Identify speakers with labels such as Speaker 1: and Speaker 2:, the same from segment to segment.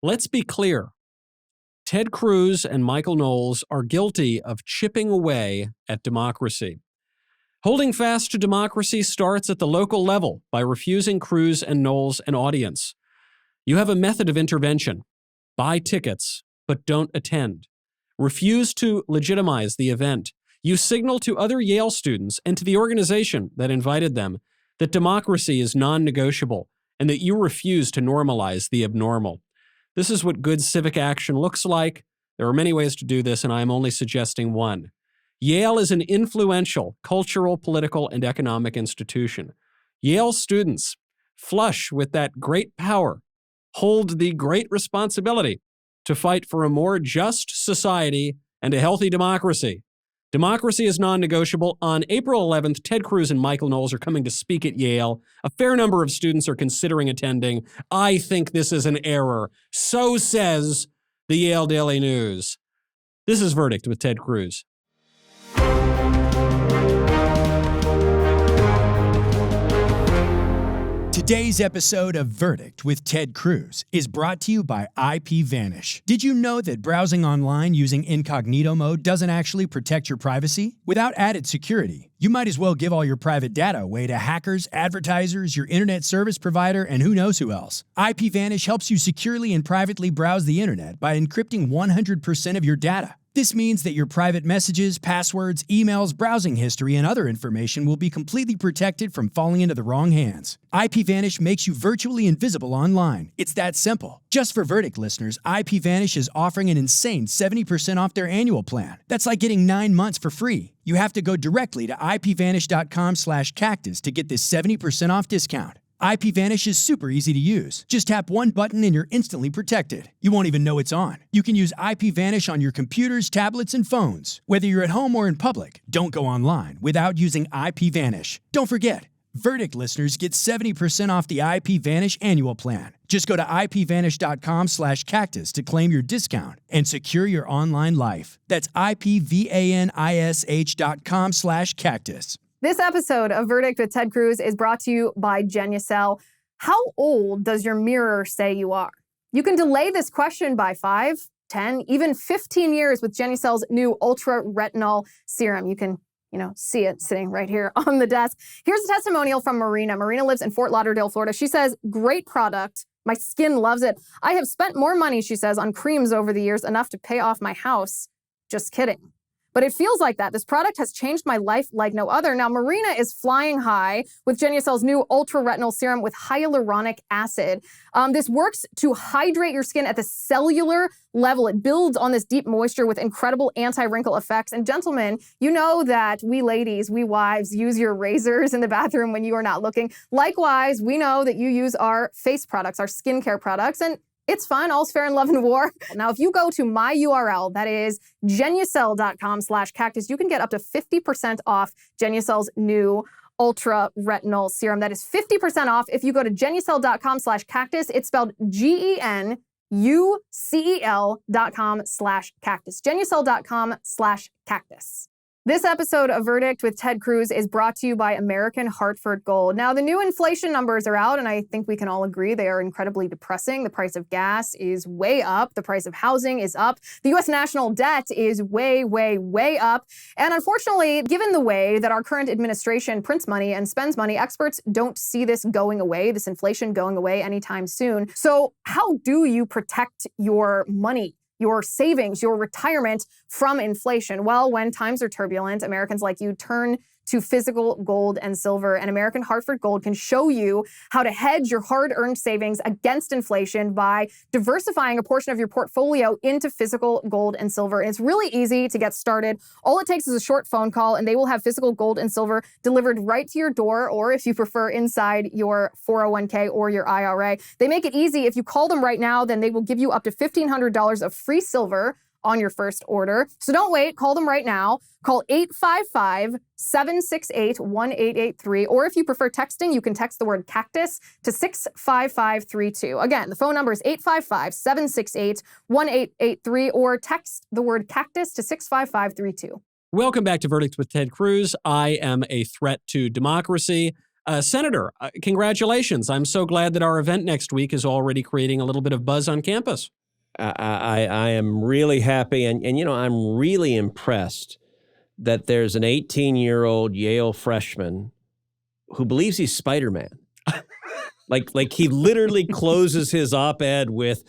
Speaker 1: Let's be clear. Ted Cruz and Michael Knowles are guilty of chipping away at democracy. Holding fast to democracy starts at the local level by refusing Cruz and Knowles an audience. You have a method of intervention. Buy tickets, but don't attend. Refuse to legitimize the event. You signal to other Yale students and to the organization that invited them that democracy is non-negotiable and that you refuse to normalize the abnormal. This is what good civic action looks like. There are many ways to do this, and I am only suggesting one. Yale is an influential cultural, political, and economic institution. Yale students, flush with that great power, hold the great responsibility to fight for a more just society and a healthy democracy. Democracy is non-negotiable. On April 11th, Ted Cruz and Michael Knowles are coming to speak at Yale. A fair number of students are considering attending. I think this is an error. So says the Yale Daily News. This is Verdict with Ted Cruz.
Speaker 2: Today's episode of Verdict with Ted Cruz is brought to you by IPVanish. Did you know that browsing online using incognito mode doesn't actually protect your privacy? Without added security, you might as well give all your private data away to hackers, advertisers, your internet service provider, and who knows who else. IPVanish helps you securely and privately browse the internet by encrypting 100% of your data. This means that your private messages, passwords, emails, browsing history, and other information will be completely protected from falling into the wrong hands. IPVanish makes you virtually invisible online. It's that simple. Just for Verdict listeners, IPVanish is offering an insane 70% off their annual plan. That's like getting 9 months for free. You have to go directly to ipvanish.com/cactus to get this 70% off discount. IPVanish is super easy to use. Just tap one button and you're instantly protected. You won't even know it's on. You can use IPVanish on your computers, tablets, and phones. Whether you're at home or in public, don't go online without using IPVanish. Don't forget, Verdict listeners get 70% off the IPVanish annual plan. Just go to ipvanish.com/cactus to claim your discount and secure your online life. That's ipvanish.com/cactus.
Speaker 3: This episode of Verdict with Ted Cruz is brought to you by Genucel. How old does your mirror say you are? You can delay this question by 5, 10, even 15 years with Genucel's new Ultra Retinol Serum. You can, see it sitting right here on the desk. Here's a testimonial from Marina. Marina lives in Fort Lauderdale, Florida. She says, great product. My skin loves it. I have spent more money, she says, on creams over the years, enough to pay off my house. Just kidding. But it feels like that. This product has changed my life like no other. Now, Marina is flying high with Genucel's new Ultra Retinol Serum with hyaluronic acid. This works to hydrate your skin at the cellular level. It builds on this deep moisture with incredible anti-wrinkle effects. And gentlemen, you know that we ladies, we wives, use your razors in the bathroom when you are not looking. Likewise, we know that you use our face products, our skincare products, and it's fun. All's fair in love and war. Now, if you go to my URL, that is genucel.com/cactus, you can get up to 50% off Genucel's new Ultra Retinol Serum. That is 50% off if you go to genucel.com/cactus. It's spelled GENUCEL.com/cactus. Genucel.com/cactus. This episode of Verdict with Ted Cruz is brought to you by American Hartford Gold. Now, the new inflation numbers are out, and I think we can all agree they are incredibly depressing. The price of gas is way up. The price of housing is up. The U.S. national debt is way, way, way up. And unfortunately, given the way that our current administration prints money and spends money, experts don't see this going away, this inflation going away anytime soon. So how do you protect your money, your savings, your retirement from inflation? Well, when times are turbulent, Americans like you turn to physical gold and silver, and American Hartford Gold can show you how to hedge your hard-earned savings against inflation by diversifying a portion of your portfolio into physical gold and silver. And it's really easy to get started. All it takes is a short phone call, and they will have physical gold and silver delivered right to your door, or if you prefer, inside your 401k or your IRA. They make it easy. If you call them right now, then they will give you up to $1,500 of free silver on your first order. So don't wait. Call them right now. Call 855-768-1883. Or if you prefer texting, you can text the word CACTUS to 65532. Again, the phone number is 855-768-1883, or text the word CACTUS to 65532.
Speaker 1: Welcome back to Verdict with Ted Cruz. I am a threat to democracy. Senator, congratulations. I'm so glad that our event next week is already creating a little bit of buzz on campus.
Speaker 4: I am really happy, and I'm really impressed that there's an 18-year-old Yale freshman who believes he's Spider-Man. Like he literally closes his op-ed with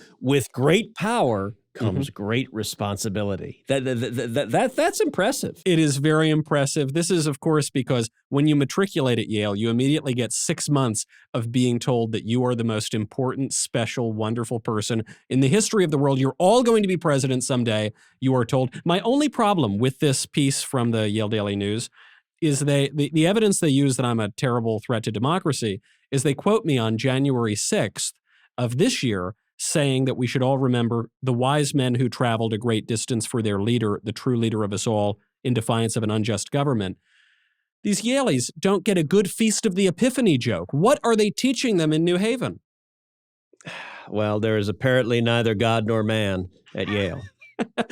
Speaker 4: great power comes great responsibility. That's impressive.
Speaker 1: It is very impressive. This is, of course, because when you matriculate at Yale, you immediately get 6 months of being told that you are the most important, special, wonderful person in the history of the world. You're all going to be president someday, you are told. My only problem with this piece from the Yale Daily News is the evidence they use that I'm a terrible threat to democracy is they quote me on January 6th of this year saying that we should all remember the wise men who traveled a great distance for their leader, the true leader of us all, in defiance of an unjust government. These Yaleys don't get a good Feast of the Epiphany joke. What are they teaching them in New Haven?
Speaker 4: Well, there is apparently neither God nor man at Yale.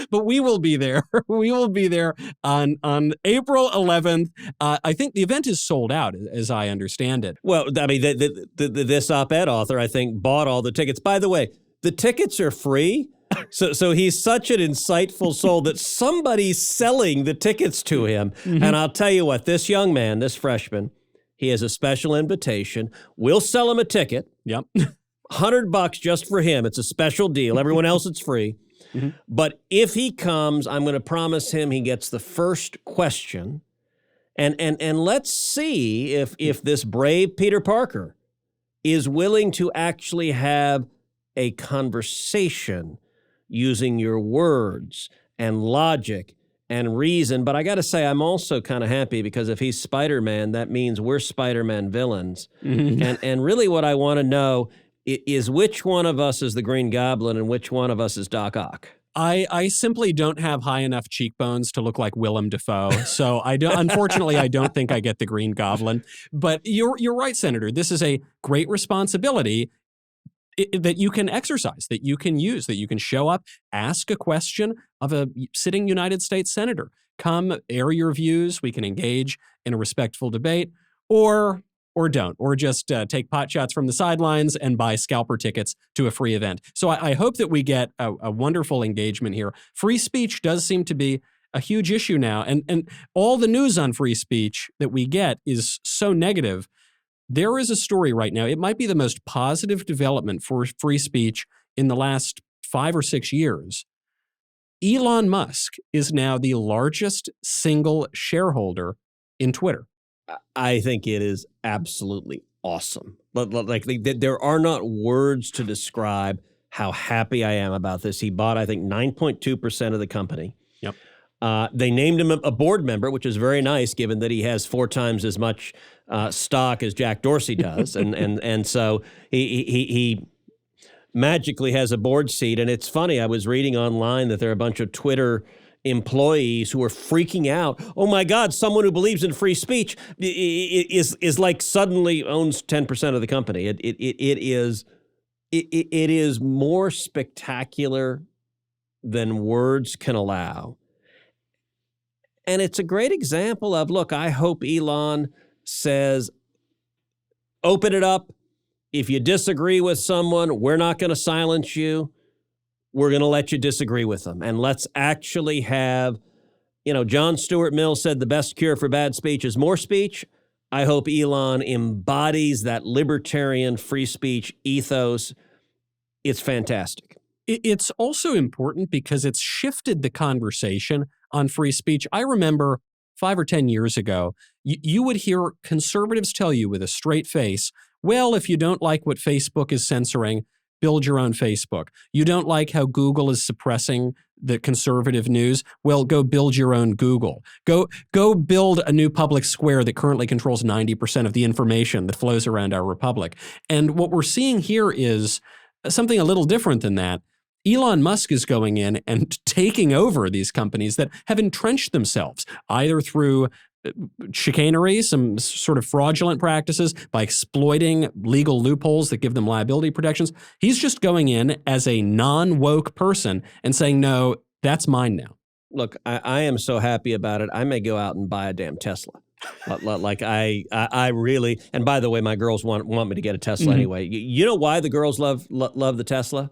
Speaker 1: But we will be there. We will be there on April 11th. I think the event is sold out, as I understand it.
Speaker 4: Well, I mean, this op-ed author, I think, bought all the tickets. By the way, the tickets are free. So he's such an insightful soul that somebody's selling the tickets to him. And I'll tell you what, this young man, this freshman, he has a special invitation. We'll sell him a ticket.
Speaker 1: Yep.
Speaker 4: $100 just for him. It's a special deal. Everyone else, it's free. But if he comes, I'm going to promise him he gets the first question. And let's see if this brave Peter Parker is willing to actually have a conversation using your words and logic and reason. But I got to say, I'm also kind of happy because if he's Spider-Man, that means we're Spider-Man villains. And really what I want to know is which one of us is the Green Goblin and which one of us is Doc Ock?
Speaker 1: I simply don't have high enough cheekbones to look like Willem Dafoe. So unfortunately, I don't think I get the Green Goblin. But you're right, Senator. This is a great responsibility that you can exercise, that you can use, that you can show up, ask a question of a sitting United States senator. Come, air your views. We can engage in a respectful debate, or don't, or just take pot shots from the sidelines and buy scalper tickets to a free event. So I hope that we get a wonderful engagement here. Free speech does seem to be a huge issue now, and all the news on free speech that we get is so negative. There is a story right now. It might be the most positive development for free speech in the last 5 or 6 years. Elon Musk is now the largest single shareholder in Twitter.
Speaker 4: I think it is absolutely awesome. Like there are not words to describe how happy I am about this. He bought, I think, 9.2% of the company.
Speaker 1: Yep.
Speaker 4: They named him a board member, which is very nice, given that he has 4 times as much stock as Jack Dorsey does, and so he magically has a board seat. And it's funny, I was reading online that there are a bunch of Twitter employees who are freaking out. Oh my God, someone who believes in free speech is like suddenly owns 10% of the company. It is more spectacular than words can allow. And it's a great example of, look, I hope Elon says, open it up. If you disagree with someone, we're not going to silence you. We're going to let you disagree with them. And let's actually have, John Stuart Mill said the best cure for bad speech is more speech. I hope Elon embodies that libertarian free speech ethos. It's fantastic.
Speaker 1: It's also important because it's shifted the conversation on free speech. I remember 5 or 10 years ago, you would hear conservatives tell you with a straight face, well, if you don't like what Facebook is censoring, build your own Facebook. You don't like how Google is suppressing the conservative news? Well, go build your own Google. Go build a new public square that currently controls 90% of the information that flows around our republic. And what we're seeing here is something a little different than that. Elon Musk is going in and taking over these companies that have entrenched themselves, either through chicanery, some sort of fraudulent practices, by exploiting legal loopholes that give them liability protections. He's just going in as a non-woke person and saying, no, that's mine now.
Speaker 4: Look, I am so happy about it. I may go out and buy a damn Tesla. Like I really, and by the way, my girls want me to get a Tesla anyway. You know why the girls love the Tesla?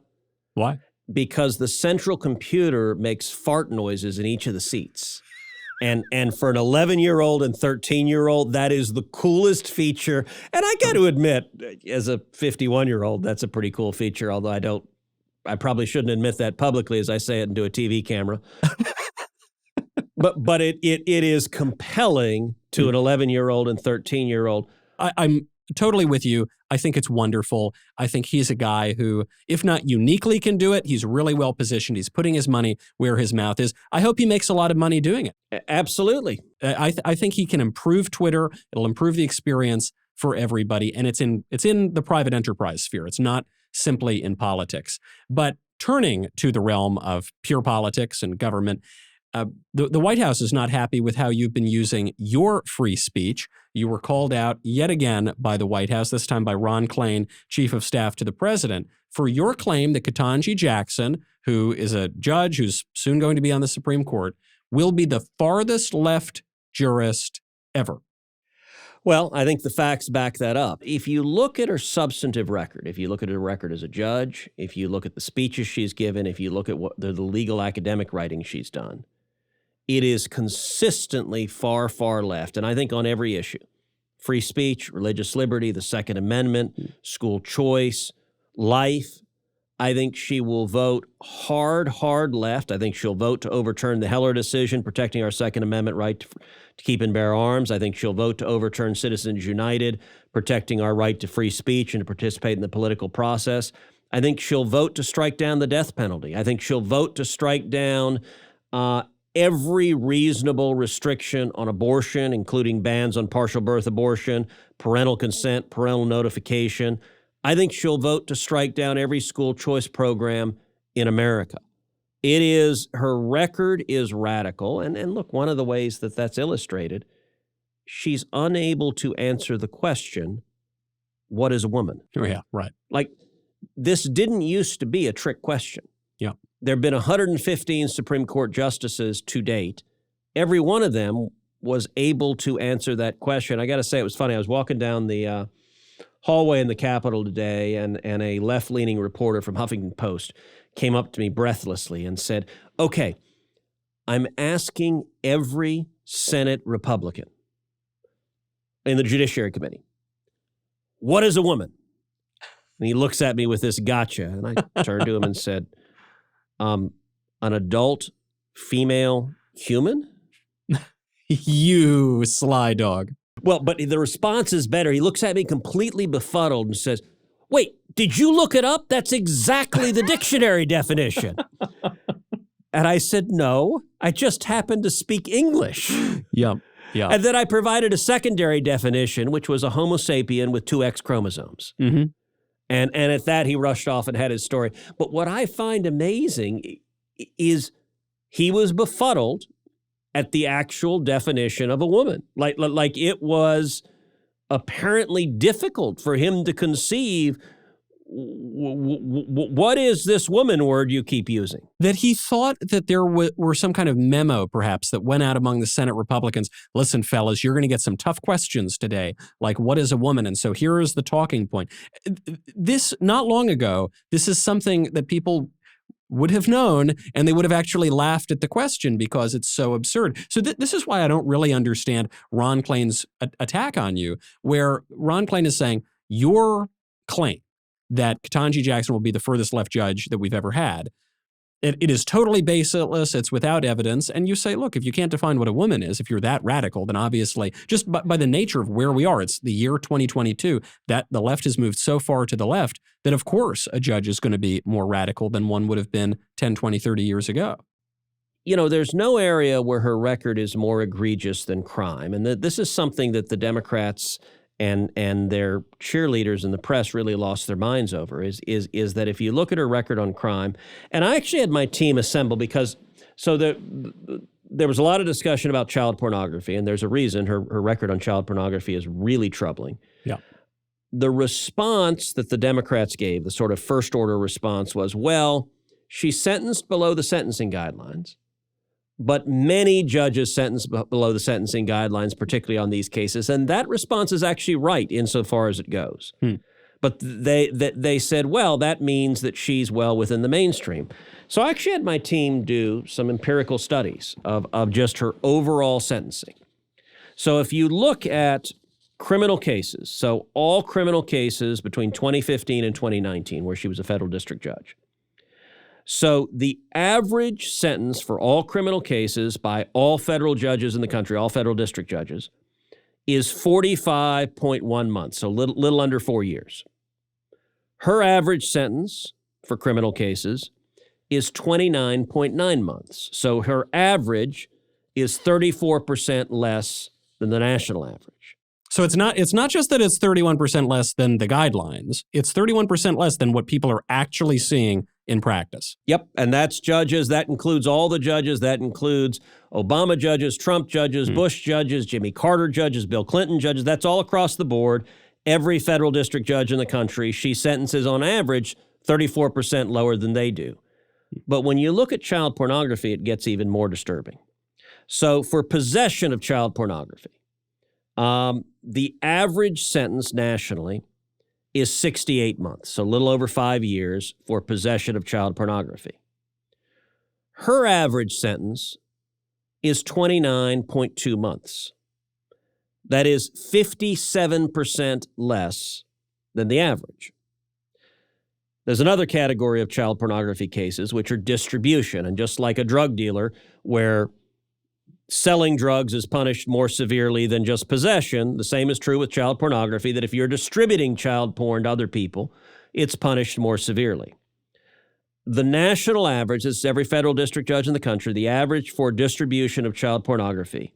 Speaker 1: Why?
Speaker 4: Because the central computer makes fart noises in each of the seats. And for an 11-year-old and 13-year-old, that is the coolest feature. And I got to admit, as a 51-year-old, that's a pretty cool feature, although I probably shouldn't admit that publicly as I say it into a TV camera. But it is compelling to an 11-year-old and 13-year-old.
Speaker 1: I'm totally with you. I think it's wonderful. I think he's a guy who, if not uniquely can do it, he's really well positioned. He's putting his money where his mouth is. I hope he makes a lot of money doing it.
Speaker 4: Absolutely.
Speaker 1: I think he can improve Twitter. It'll improve the experience for everybody. And it's in the private enterprise sphere. It's not simply in politics. But turning to the realm of pure politics and government, the White House is not happy with how you've been using your free speech. You were called out yet again by the White House, this time by Ron Klain, Chief of Staff to the President, for your claim that Ketanji Jackson, who is a judge who's soon going to be on the Supreme Court, will be the farthest left jurist ever.
Speaker 4: Well, I think the facts back that up. If you look at her substantive record, if you look at her record as a judge, if you look at the speeches she's given, if you look at what the legal academic writing she's done, it is consistently far, far left. And I think on every issue, free speech, religious liberty, the Second Amendment, school choice, life, I think she will vote hard left. I think she'll vote to overturn the Heller decision, protecting our Second Amendment right to keep and bear arms. I think she'll vote to overturn Citizens United, protecting our right to free speech and to participate in the political process. I think she'll vote to strike down the death penalty. I think she'll vote to strike down every reasonable restriction on abortion, including bans on partial birth abortion, parental consent, parental notification. I think she'll vote to strike down every school choice program in America. Her record is radical. And look, one of the ways that that's illustrated, she's unable to answer the question, what is a woman?
Speaker 1: Oh, yeah, right.
Speaker 4: Like, this didn't used to be a trick question.
Speaker 1: Yeah.
Speaker 4: There have been 115 Supreme Court justices to date. Every one of them was able to answer that question. I got to say, it was funny. I was walking down the hallway in the Capitol today, and a left-leaning reporter from Huffington Post came up to me breathlessly and said, okay, I'm asking every Senate Republican in the Judiciary Committee, what is a woman? And he looks at me with this gotcha, and I turned to him and said, an adult female human?
Speaker 1: You sly dog.
Speaker 4: Well, but the response is better. He looks at me completely befuddled and says, wait, did you look it up? That's exactly the dictionary definition. And I said, no, I just happened to speak English.
Speaker 1: Yeah.
Speaker 4: And then I provided a secondary definition, which was a Homo sapien with 2 X chromosomes.
Speaker 1: Mm-hmm.
Speaker 4: And at that, he rushed off and had his story. But what I find amazing is he was befuddled at the actual definition of a woman. Like it was apparently difficult for him to conceive, what is this woman word you keep using?
Speaker 1: That he thought that there were some kind of memo, perhaps, that went out among the Senate Republicans. Listen, fellas, you're going to get some tough questions today, like what is a woman? And so here is the talking point. This, not long ago, this is something that people would have known, and they would have actually laughed at the question because it's so absurd. So this is why I don't really understand Ron Klain's attack on you, where Ron Klain is saying, your claim that Ketanji Jackson will be the furthest left judge that we've ever had, it is totally baseless, it's without evidence, and you say, look, if you can't define what a woman is, if you're that radical, then obviously, just by the nature of where we are, it's the year 2022, that the left has moved so far to the left that, of course, a judge is going to be more radical than one would have been 10, 20, 30 years ago.
Speaker 4: You know, there's no area where her record is more egregious than crime, and this is something that the Democrats and their cheerleaders in the press really lost their minds over, is that if you look at her record on crime, and I actually had my team assemble because, so there was a lot of discussion about child pornography, and there's a reason her record on child pornography is really troubling.
Speaker 1: Yeah.
Speaker 4: The response that the Democrats gave, the sort of first order response was, well, she's sentenced below the sentencing guidelines, but many judges sentence below the sentencing guidelines, particularly on these cases. And that response is actually right insofar as it goes. But they said, well, that means that she's well within the mainstream. So I actually had my team do some empirical studies of just her overall sentencing. So if you look at criminal cases, so all criminal cases between 2015 and 2019, where she was a federal district judge. So the average sentence for all criminal cases by all federal judges in the country, all federal district judges, is 45.1 months, so little under 4 years. Her average sentence for criminal cases is 29.9 months. So her average is 34% less than the national average.
Speaker 1: So it's not just that it's 31% less than the guidelines. It's 31% less than what people are actually seeing in practice.
Speaker 4: Yep, and that's judges. That includes all the judges. That includes Obama judges, Trump judges, Bush judges, Jimmy Carter judges, Bill Clinton judges. That's all across the board. Every federal district judge in the country, she sentences on average 34% lower than they do. But when you look at child pornography, it gets even more disturbing. So for possession of child pornography, the average sentence nationally is 68 months, so a little over 5 years for possession of child pornography. Her average sentence is 29.2 months. That is 57% less than the average. There's another category of child pornography cases, which are distribution. And just like a drug dealer, where selling drugs is punished more severely than just possession, the same is true with child pornography, that if you're distributing child porn to other people, it's punished more severely. The national average, this is every federal district judge in the country, the average for distribution of child pornography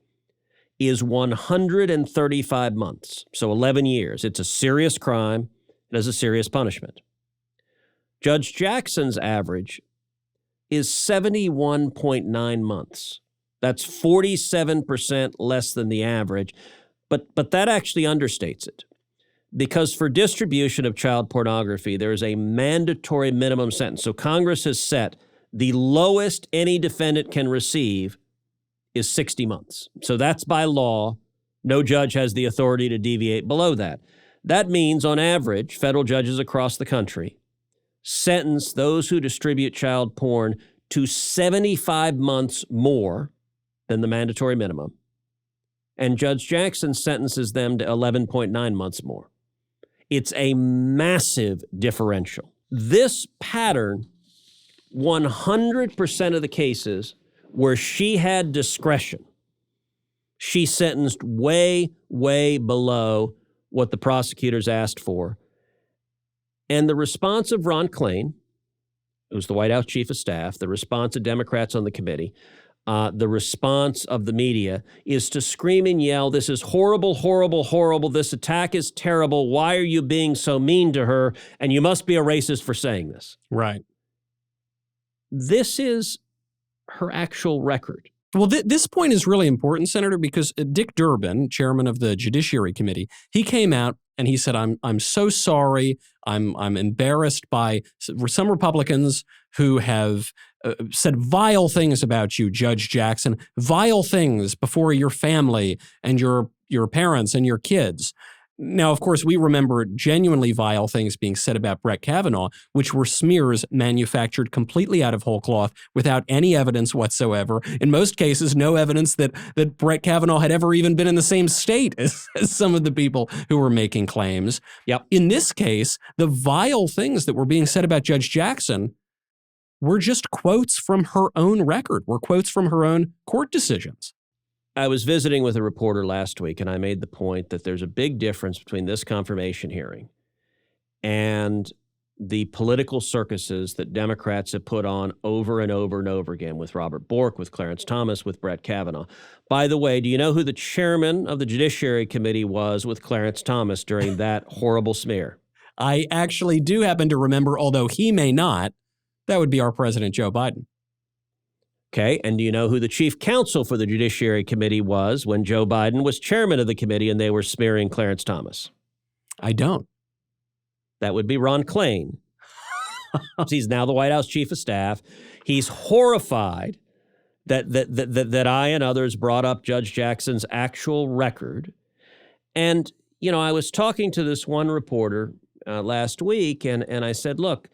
Speaker 4: is 135 months, so 11 years. It's a serious crime. It has a serious punishment. Judge Jackson's average is 71.9 months. That's 47% less than the average, but that actually understates it. Because for distribution of child pornography, there is a mandatory minimum sentence. So Congress has set the lowest any defendant can receive is 60 months. So that's by law. No judge has the authority to deviate below that. That means, on average, federal judges across the country sentence those who distribute child porn to 75 months more than the mandatory minimum. And Judge Jackson sentences them to 11.9 months more. It's a massive differential. This pattern, 100% of the cases where she had discretion, she sentenced way, way below what the prosecutors asked for. And the response of Ron Klain, who's the White House chief of staff, the response of Democrats on the committee, the response of the media is to scream and yell, "This is horrible, horrible, horrible. This attack is terrible. Why are you being so mean to her? And you must be a racist for saying this."
Speaker 1: Right.
Speaker 4: This is her actual record.
Speaker 1: Well, this point is really important, Senator, because Dick Durbin, chairman of the Judiciary Committee, he came out and he said, I'm so sorry. I'm embarrassed by some Republicans who have said vile things about you, Judge Jackson, vile things before your family and your parents and your kids. Now, of course, we remember genuinely vile things being said about Brett Kavanaugh, which were smears manufactured completely out of whole cloth without any evidence whatsoever. In most cases, no evidence that Brett Kavanaugh had ever even been in the same state as some of the people who were making claims.
Speaker 4: Yep.
Speaker 1: In this case, the vile things that were being said about Judge Jackson were just quotes from her own record, were quotes from her own court decisions.
Speaker 4: I was visiting with a reporter last week, and I made the point that there's a big difference between this confirmation hearing and the political circuses that Democrats have put on over and over and over again with Robert Bork, with Clarence Thomas, with Brett Kavanaugh. By the way, do you know who the chairman of the Judiciary Committee was with Clarence Thomas during that horrible smear?
Speaker 1: I actually do happen to remember, although he may not. That would be our President Joe Biden.
Speaker 4: Okay, and do you know who the chief counsel for the Judiciary Committee was when Joe Biden was chairman of the committee and they were smearing Clarence Thomas?
Speaker 1: I don't.
Speaker 4: That would be Ron Klain. He's now the White House chief of staff. He's horrified that I and others brought up Judge Jackson's actual record. And, I was talking to this one reporter last week, and I said, look,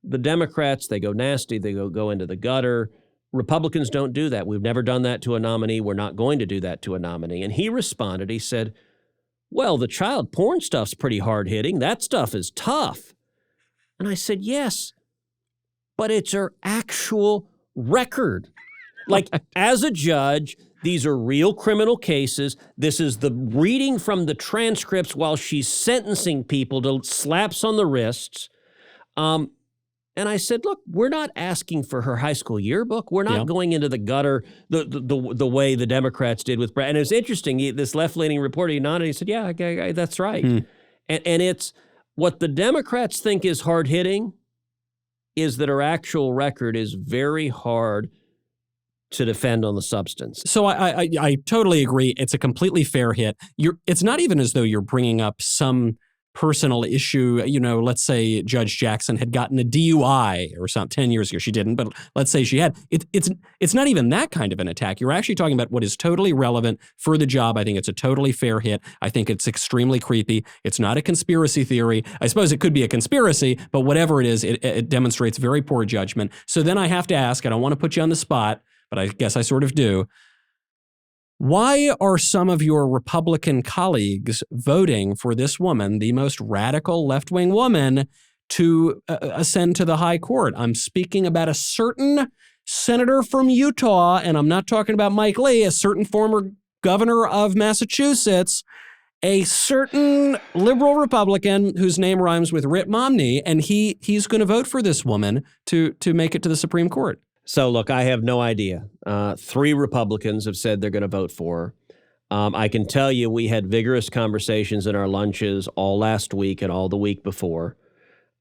Speaker 4: the Democrats, they go nasty, they go into the gutter. Republicans don't do that. We've never done that to a nominee. We're not going to do that to a nominee. And he responded, he said, well, the child porn stuff's pretty hard-hitting. That stuff is tough. And I said, yes, but it's her actual record. Like, as a judge, these are real criminal cases. This is the reading from the transcripts while she's sentencing people to slaps on the wrists. And I said, look, we're not asking for her high school yearbook. We're not going into the gutter the way the Democrats did with Brad. And it was interesting. This left-leaning reporter, he nodded. He said, yeah, that's right. And it's what the Democrats think is hard-hitting is that her actual record is very hard to defend on the substance.
Speaker 1: So I totally agree. It's a completely fair hit. It's not even as though you're bringing up some personal issue. Let's say Judge Jackson had gotten a DUI or something 10 years ago. She didn't, but let's say she had. It's not even that kind of an attack. You're actually talking about what is totally relevant for the job. I think it's a totally fair hit. I think it's extremely creepy. It's not a conspiracy theory. I suppose it could be a conspiracy, but whatever it is, it demonstrates very poor judgment. So then I have to ask, I don't want to put you on the spot, but I guess I sort of do. Why are some of your Republican colleagues voting for this woman, the most radical left-wing woman, to ascend to the high court? I'm speaking about a certain senator from Utah, and I'm not talking about Mike Lee, a certain former governor of Massachusetts, a certain liberal Republican whose name rhymes with Mitt Romney, and he's going to vote for this woman to make it to the Supreme Court.
Speaker 4: So, look, I have no idea. 3 Republicans have said they're going to vote for her. I can tell you we had vigorous conversations in our lunches all last week and all the week before.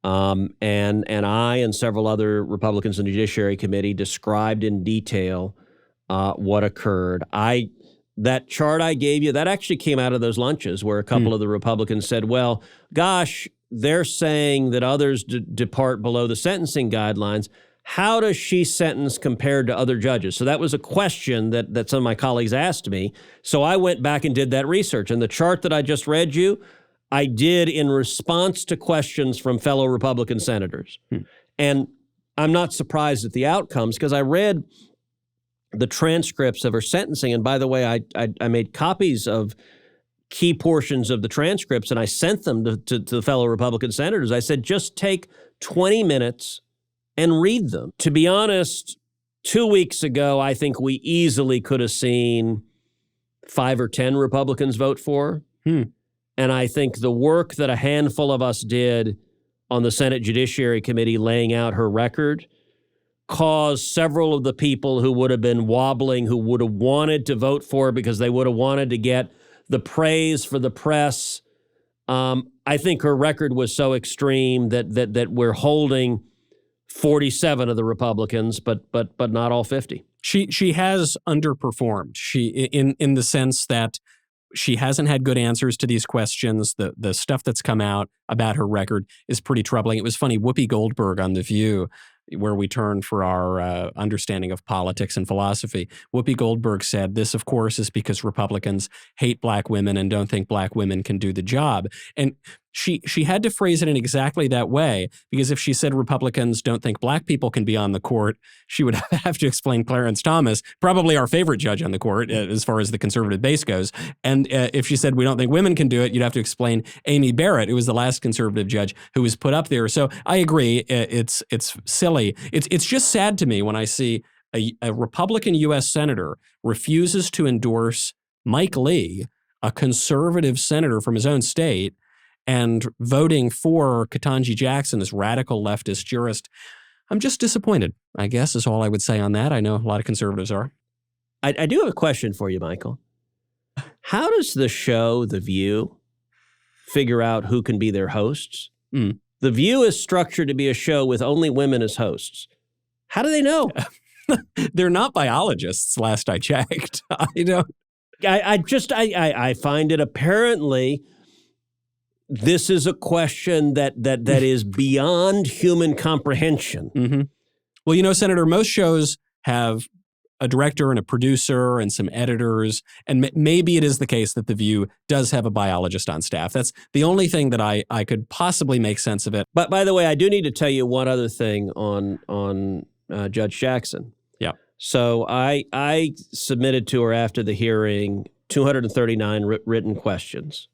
Speaker 4: And I and several other Republicans in the Judiciary Committee described in detail what occurred. That chart I gave you, that actually came out of those lunches where a couple of the Republicans said, well, gosh, they're saying that others depart below the sentencing guidelines. How does she sentence compared to other judges? So that was a question that some of my colleagues asked me. So I went back and did that research. And the chart that I just read you, I did in response to questions from fellow Republican senators. And I'm not surprised at the outcomes because I read the transcripts of her sentencing. And by the way, I made copies of key portions of the transcripts and I sent them to the fellow Republican senators. I said, just take 20 minutes and read them. To be honest, 2 weeks ago, I think we easily could have seen 5 or 10 Republicans vote for her. And I think the work that a handful of us did on the Senate Judiciary Committee laying out her record caused several of the people who would have been wobbling, who would have wanted to vote for her because they would have wanted to get the praise for the press. I think her record was so extreme that we're holding 47 of the Republicans, but not all 50.
Speaker 1: She has underperformed. She in the sense that she hasn't had good answers to these questions. The stuff that's come out about her record is pretty troubling. It was funny, Whoopi Goldberg on The View, where we turn for our understanding of politics and philosophy. Whoopi Goldberg said, this, of course, is because Republicans hate black women and don't think black women can do the job. And she had to phrase it in exactly that way, because if she said Republicans don't think black people can be on the court, she would have to explain Clarence Thomas, probably our favorite judge on the court as far as the conservative base goes. And if she said we don't think women can do it, you'd have to explain Amy Barrett, who was the last conservative judge who was put up there. So I agree, it's silly. It's just sad to me when I see a Republican U.S. senator refuses to endorse Mike Lee, a conservative senator from his own state, and voting for Ketanji Jackson, this radical leftist jurist. I'm just disappointed, I guess, is all I would say on that. I know a lot of conservatives are.
Speaker 4: I do have a question for you, Michael. How does the show, The View, figure out who can be their hosts? The View is structured to be a show with only women as hosts. How do they know?
Speaker 1: They're not biologists, last I checked.
Speaker 4: I find it apparently this is a question that is beyond human comprehension.
Speaker 1: Well, Senator, most shows have a director and a producer and some editors, and maybe it is the case that The View does have a biologist on staff. That's the only thing that I could possibly make sense of it.
Speaker 4: But by the way, I do need to tell you one other thing on Judge Jackson.
Speaker 1: Yeah.
Speaker 4: So I submitted to her after the hearing 239 written questions.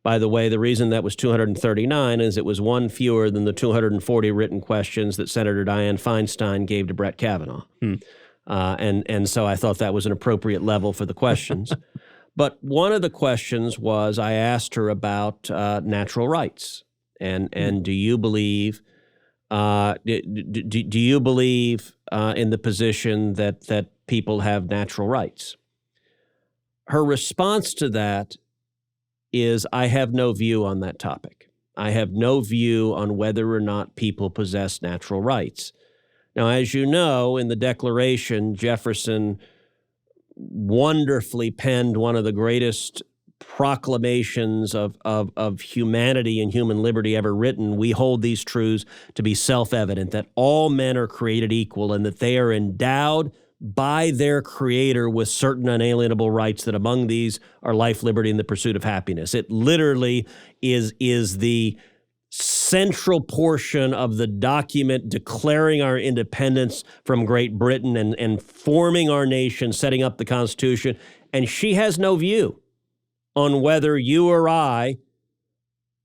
Speaker 4: By the way, the reason that was 239 is it was one fewer than the 240 written questions that Senator Dianne Feinstein gave to Brett Kavanaugh. And so I thought that was an appropriate level for the questions. But one of the questions was I asked her about natural rights. And do you believe do you believe in the position that people have natural rights? Her response to that is, I have no view on that topic. I have no view on whether or not people possess natural rights. Now, as you know, in the Declaration, Jefferson wonderfully penned one of the greatest proclamations of humanity and human liberty ever written. We hold these truths to be self-evident, that all men are created equal and that they are endowed by their Creator with certain unalienable rights, that among these are life, liberty, and the pursuit of happiness. It literally is the central portion of the document declaring our independence from Great Britain and forming our nation, setting up the Constitution. And she has no view on whether you or I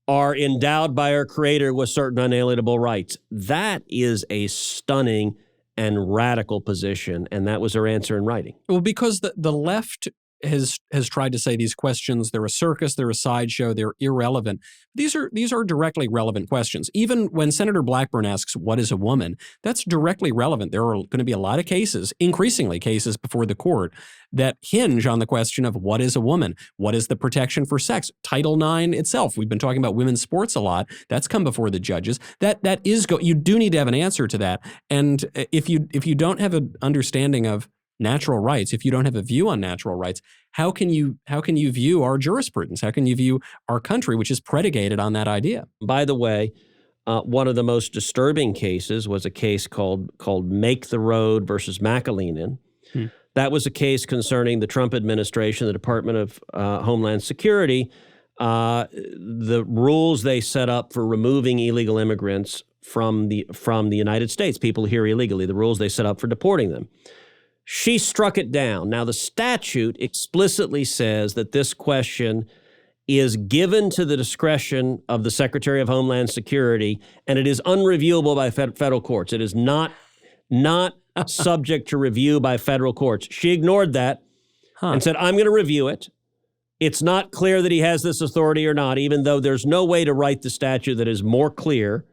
Speaker 4: are endowed by our Creator with certain unalienable rights. That is a stunning and radical position, and that was her answer in writing.
Speaker 1: Well, because the left has tried to say these questions, they're a circus, they're a sideshow, they're irrelevant. These are directly relevant questions. Even when Senator Blackburn asks, what is a woman? That's directly relevant. There are going to be a lot of cases, increasingly cases before the court, that hinge on the question of what is a woman? What is the protection for sex? Title IX itself, we've been talking about women's sports a lot. That's come before the judges. You do need to have an answer to that. And if you don't have an understanding of natural rights, if you don't have a view on natural rights, how can you view our jurisprudence? How can you view our country, which is predicated on that idea?
Speaker 4: By the way, one of the most disturbing cases was a case called Make the Road versus McAleenan. That was a case concerning the Trump administration, the Department of Homeland Security, the rules they set up for removing illegal immigrants from the United States, people here illegally, the rules they set up for deporting them. She struck it down. Now, the statute explicitly says that this question is given to the discretion of the Secretary of Homeland Security, and it is unreviewable by federal courts. It is not subject to review by federal courts. She ignored that and said, I'm going to review it. It's not clear that he has this authority or not, even though there's no way to write the statute that is more clear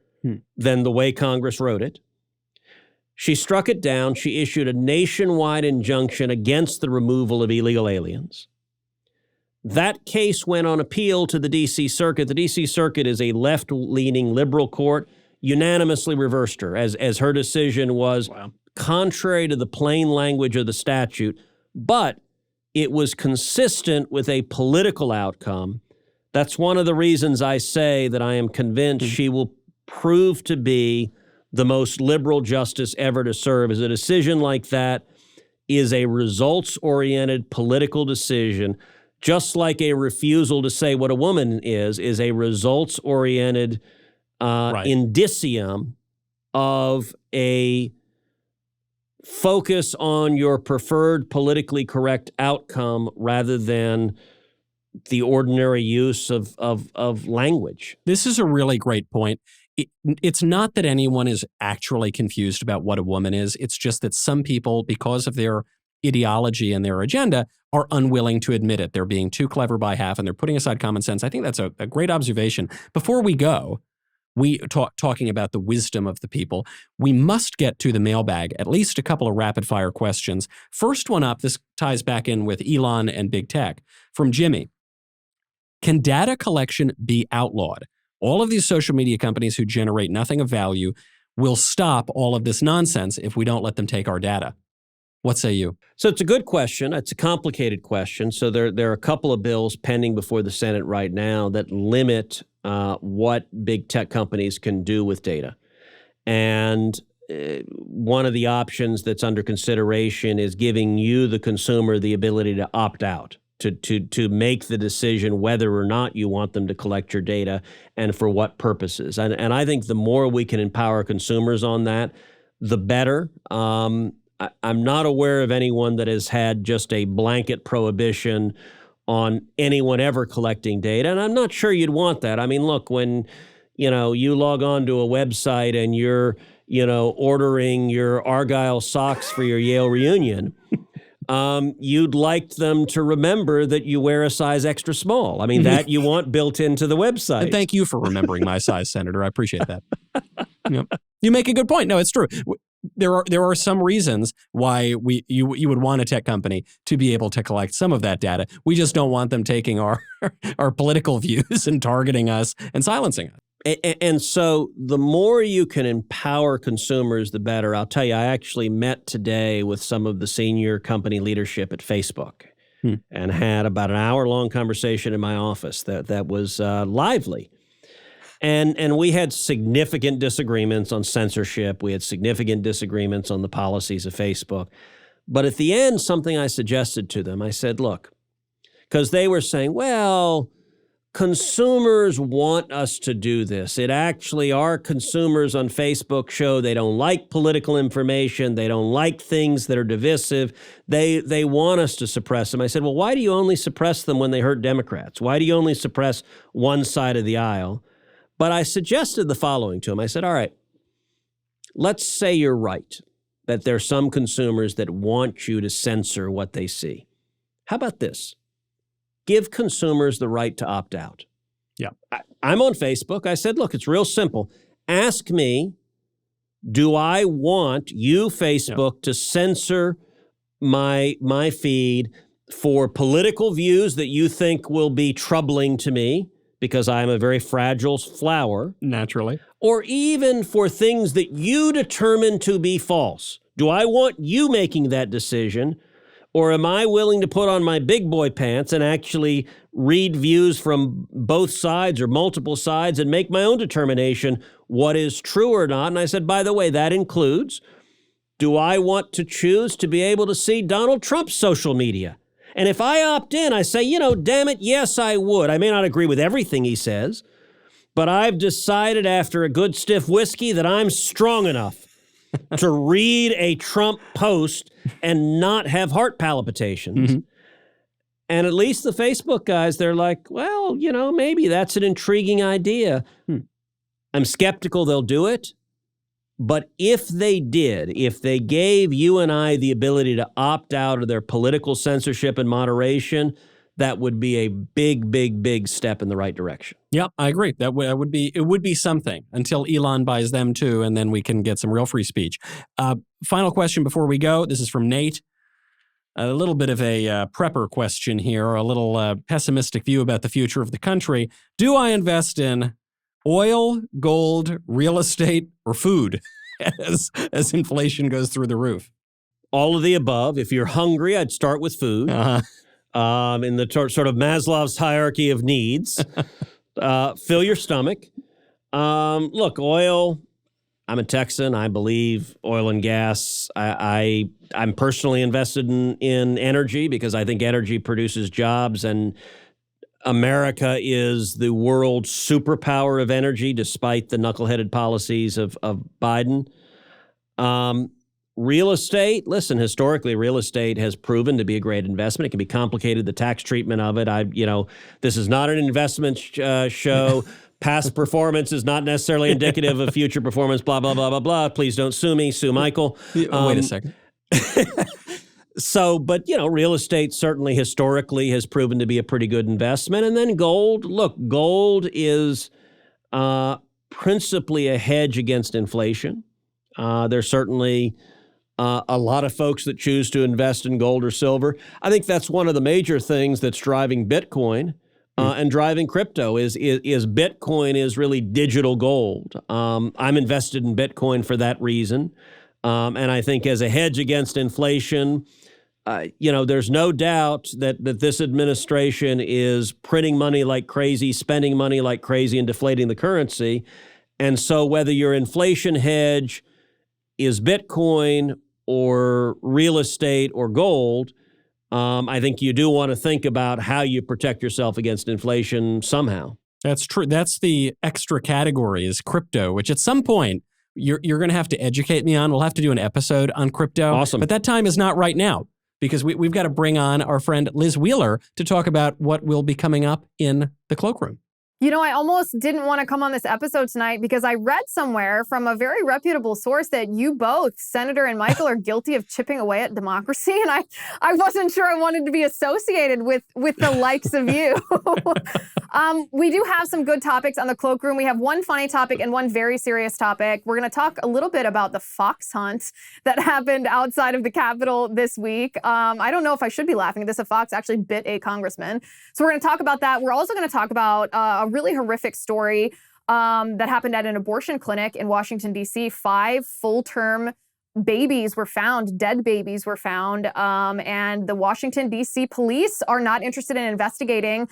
Speaker 4: than the way Congress wrote it. She struck it down. She issued a nationwide injunction against the removal of illegal aliens. That case went on appeal to the D.C. Circuit. The D.C. Circuit is a left-leaning liberal court, unanimously reversed her, as her decision was contrary to the plain language of the statute, but it was consistent with a political outcome. That's one of the reasons I say that I am convinced she will prove to be the most liberal justice ever to serve. Is a decision like that is a results-oriented political decision, just like a refusal to say what a woman is a results-oriented indicium of a focus on your preferred politically correct outcome rather than the ordinary use of language.
Speaker 1: This is a really great point. It's not that anyone is actually confused about what a woman is. It's just that some people, because of their ideology and their agenda, are unwilling to admit it. They're being too clever by half, and they're putting aside common sense. I think that's a great observation. Before we go, talking about the wisdom of the people, we must get to the mailbag, at least a couple of rapid-fire questions. First one up, this ties back in with Elon and big tech, from Jimmy. Can data collection be outlawed? All of these social media companies who generate nothing of value will stop all of this nonsense if we don't let them take our data. What say you?
Speaker 4: So it's a good question. It's a complicated question. So there are a couple of bills pending before the Senate right now that limit what big tech companies can do with data. And one of the options that's under consideration is giving you, the consumer, the ability to opt out, to make the decision whether or not you want them to collect your data and for what purposes. And I think the more we can empower consumers on that, the better. I'm not aware of anyone that has had just a blanket prohibition on anyone ever collecting data, and I'm not sure you'd want that. I mean, look, when you log on to a website and you're ordering your Argyle socks for your Yale reunion, you'd like them to remember that you wear a size extra small. I mean, that you want built into the website.
Speaker 1: And thank you for remembering my size, Senator. I appreciate that. You make a good point. No, it's true. There are some reasons why you would want a tech company to be able to collect some of that data. We just don't want them taking our political views and targeting us and silencing us.
Speaker 4: And so the more you can empower consumers, the better. I'll tell you, I actually met today with some of the senior company leadership at Facebook and had about an hour-long conversation in my office that was lively. And we had significant disagreements on censorship. We had significant disagreements on the policies of Facebook. But at the end, something I suggested to them, I said, look, because they were saying, well, consumers want us to do this. Our consumers on Facebook show they don't like political information. They don't like things that are divisive. They want us to suppress them. I said, well, why do you only suppress them when they hurt Democrats? Why do you only suppress one side of the aisle? But I suggested the following to him. I said, all right, let's say you're right, that there are some consumers that want you to censor what they see. How about this? Give consumers the right to opt out.
Speaker 1: Yeah.
Speaker 4: I'm on Facebook. I said, look, it's real simple. Ask me, do I want you, Facebook, to censor my feed for political views that you think will be troubling to me, because I'm a very fragile flower.
Speaker 1: Naturally.
Speaker 4: Or even for things that you determine to be false. Do I want you making that decision? Or am I willing to put on my big boy pants and actually read views from both sides or multiple sides and make my own determination what is true or not? And I said, by the way, that includes, do I want to choose to be able to see Donald Trump's social media? And if I opt in, I say, damn it, yes, I would. I may not agree with everything he says, but I've decided after a good stiff whiskey that I'm strong enough to read a Trump post and not have heart palpitations. Mm-hmm. And at least the Facebook guys, they're like, well, maybe that's an intriguing idea. I'm skeptical they'll do it. But if they gave you and I the ability to opt out of their political censorship and moderation, that would be a big, big, big step in the right direction.
Speaker 1: Yeah, I agree. It would be something until Elon buys them too, and then we can get some real free speech. Final question before we go. This is from Nate. A little bit of a prepper question here, a little pessimistic view about the future of the country. Do I invest in oil, gold, real estate, or food as inflation goes through the roof?
Speaker 4: All of the above. If you're hungry, I'd start with food. In the sort of Maslow's hierarchy of needs. Fill your stomach. Look, oil, I'm a Texan. I believe oil and gas. I'm personally invested in energy because I think energy produces jobs, and America is the world's superpower of energy, despite the knuckleheaded policies of Biden. Real estate, listen, historically, real estate has proven to be a great investment. It can be complicated, the tax treatment of it. This is not an investment show. Past performance is not necessarily indicative of future performance, blah, blah, blah, blah, blah. Please don't sue me, sue Michael.
Speaker 1: Wait a second.
Speaker 4: So, but, real estate certainly historically has proven to be a pretty good investment. And then gold. Look, gold is principally a hedge against inflation. There's certainly a lot of folks that choose to invest in gold or silver. I think that's one of the major things that's driving Bitcoin and driving crypto is Bitcoin is really digital gold. I'm invested in Bitcoin for that reason. And I think as a hedge against inflation, there's no doubt that this administration is printing money like crazy, spending money like crazy, and deflating the currency. And so whether you're inflation hedge, is Bitcoin or real estate or gold, I think you do want to think about how you protect yourself against inflation somehow.
Speaker 1: That's true. That's the extra category is crypto, which at some point you're going to have to educate me on. We'll have to do an episode on crypto.
Speaker 4: Awesome.
Speaker 1: But that time is not right now because we've got to bring on our friend Liz Wheeler to talk about what will be coming up in the cloakroom.
Speaker 3: You know, I almost didn't want to come on this episode tonight because I read somewhere from a very reputable source that you both, Senator and Michael, are guilty of chipping away at democracy. And I wasn't sure I wanted to be associated with the likes of you. We do have some good topics on the cloakroom. We have one funny topic and one very serious topic. We're going to talk a little bit about the fox hunt that happened outside of the Capitol this week. I don't know if I should be laughing at this. A fox actually bit a congressman. So we're going to talk about that. We're also going to talk about a really horrific story that happened at an abortion clinic in Washington, D.C. 5 full-term babies were found, dead babies were found, and the Washington, D.C. police are not interested in investigating,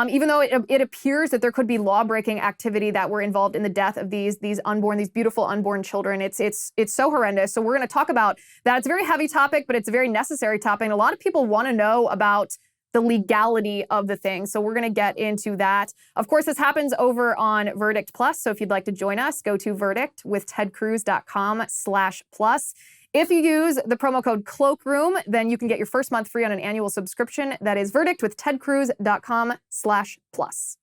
Speaker 3: even though it appears that there could be law-breaking activity that were involved in the death of these beautiful unborn children. It's so horrendous. So we're going to talk about that. It's a very heavy topic, but it's a very necessary topic. And a lot of people want to know about the legality of the thing. So we're going to get into that. Of course, this happens over on Verdict Plus. So if you'd like to join us, go to verdictwithtedcruz.com/plus. If you use the promo code Cloakroom, then you can get your first month free on an annual subscription. That is verdictwithtedcruz.com/plus.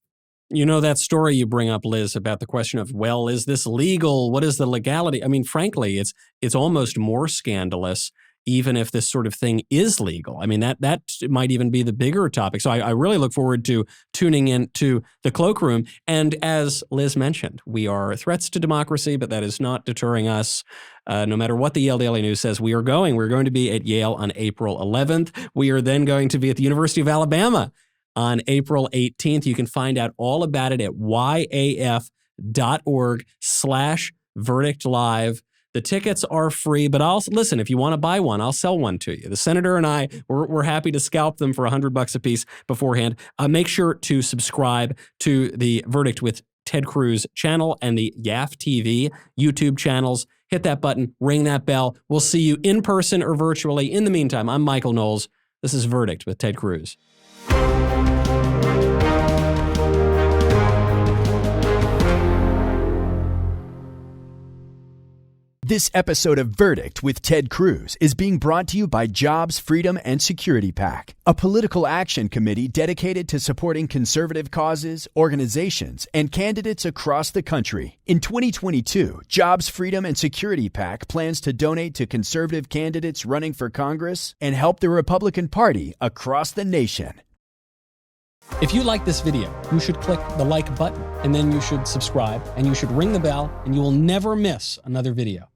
Speaker 1: You know that story you bring up, Liz, about the question of, well, is this legal? What is the legality? I mean, frankly, it's almost more scandalous even if this sort of thing is legal. I mean, that might even be the bigger topic. So I really look forward to tuning in to the Cloakroom. And as Liz mentioned, we are threats to democracy, but that is not deterring us. No matter what the Yale Daily News says, we're going to be at Yale on April 11th. We are then going to be at the University of Alabama on April 18th. You can find out all about it at yaf.org/verdictlive. The tickets are free, but listen, if you want to buy one, I'll sell one to you. The senator and I, we're happy to scalp them for $100 a piece beforehand. Make sure to subscribe to the Verdict with Ted Cruz channel and the YAF TV YouTube channels. Hit that button, ring that bell. We'll see you in person or virtually. In the meantime, I'm Michael Knowles. This is Verdict with Ted Cruz.
Speaker 2: This episode of Verdict with Ted Cruz is being brought to you by Jobs, Freedom, and Security PAC, a political action committee dedicated to supporting conservative causes, organizations, and candidates across the country. In 2022, Jobs, Freedom, and Security PAC plans to donate to conservative candidates running for Congress and help the Republican Party across the nation.
Speaker 1: If you like this video, you should click the like button, and then you should subscribe, and you should ring the bell, and you will never miss another video.